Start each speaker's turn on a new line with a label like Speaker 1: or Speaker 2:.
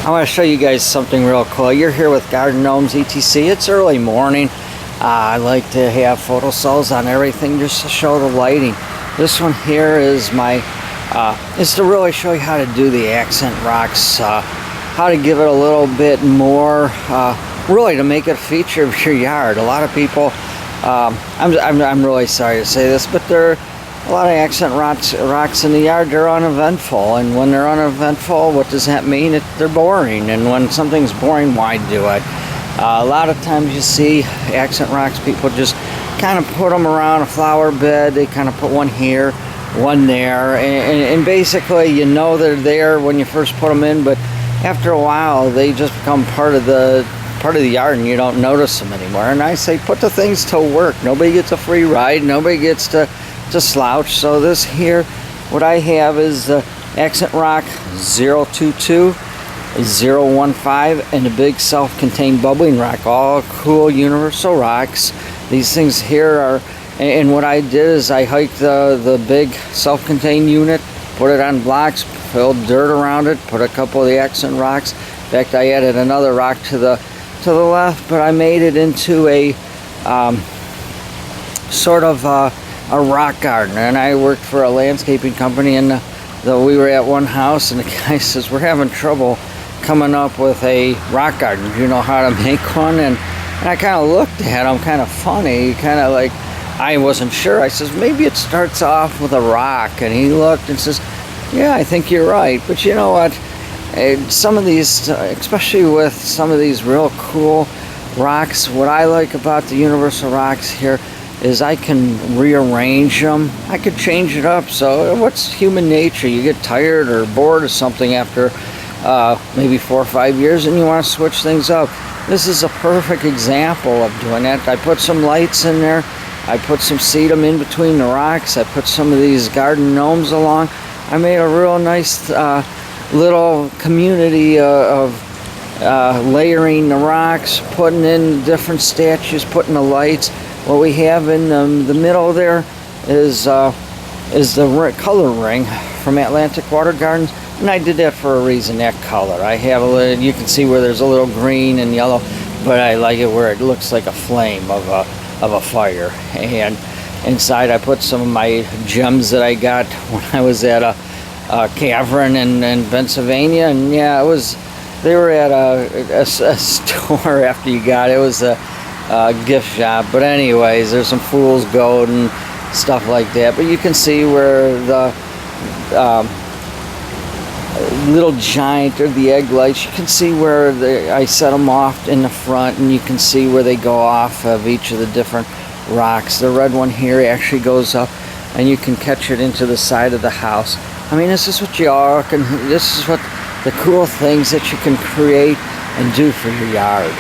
Speaker 1: I want to show you guys something real cool. You're here with Garden Gnomes Etc. It's early morning. I like to have photo cells on everything just to show the lighting. This one here is is to really show you how to do the accent rocks, how to give it a little bit more, really to make it a feature of your yard. A lot of people, I'm really sorry to say this, but there are a lot of accent rocks in the yard. They're uneventful, and when they're uneventful, what does that mean? They're boring, and when something's boring, why do it? A lot of times you see accent rocks, people just kind of put them around a flower bed. They kind of put one here, one there, and basically you know they're there when you first put them in, but after a while they just become part of the yard and you don't notice them anymore. And I say put the things to work. Nobody gets a free ride. Nobody gets to slouch. So this here, what I have is the accent rock 022, 015, and a big self-contained bubbling rock, all cool universal rocks. These things here are, and what I did is I hiked the big self-contained unit, put it on blocks, filled dirt around it, put a couple of the accent rocks. In fact, I added another rock to the left, but I made it into a sort of a rock garden. And I worked for a landscaping company, and we were at one house, and the guy says, we're having trouble coming up with a rock garden. Do you know how to make one? And I kind of looked at him, kind of funny, kind of like I wasn't sure. I says, maybe it starts off with a rock. And he looked and says, yeah, I think you're right. But you know what? Some of these, especially with some of these real cool rocks, what I like about the universal rocks here is I can rearrange them. I could change it up. So what's human nature? You get tired or bored of something after maybe 4 or 5 years and you want to switch things up. This is a perfect example of doing that. I put some lights in there. I put some sedum in between the rocks. I put some of these garden gnomes along. I made a real nice little community of layering the rocks, putting in different statues, putting the lights. What we have in the middle there is the color ring from Atlantic Water Gardens, and I did that for a reason. That color, I have a little, you can see where there's a little green and yellow, but I like it where it looks like a flame of a fire. And inside I put some of my gems that I got when I was at a cavern in Pennsylvania, and yeah, they were at a store after you got it. It was a gift shop, but anyways, there's some fool's gold and stuff like that. But you can see where the little giant or the egg lights, you can see where I set them off in the front, and you can see where they go off of each of the different rocks. The red one here actually goes up and you can catch it into the side of the house. I mean, this is what you all can, this is what the cool things that you can create and do for your yard.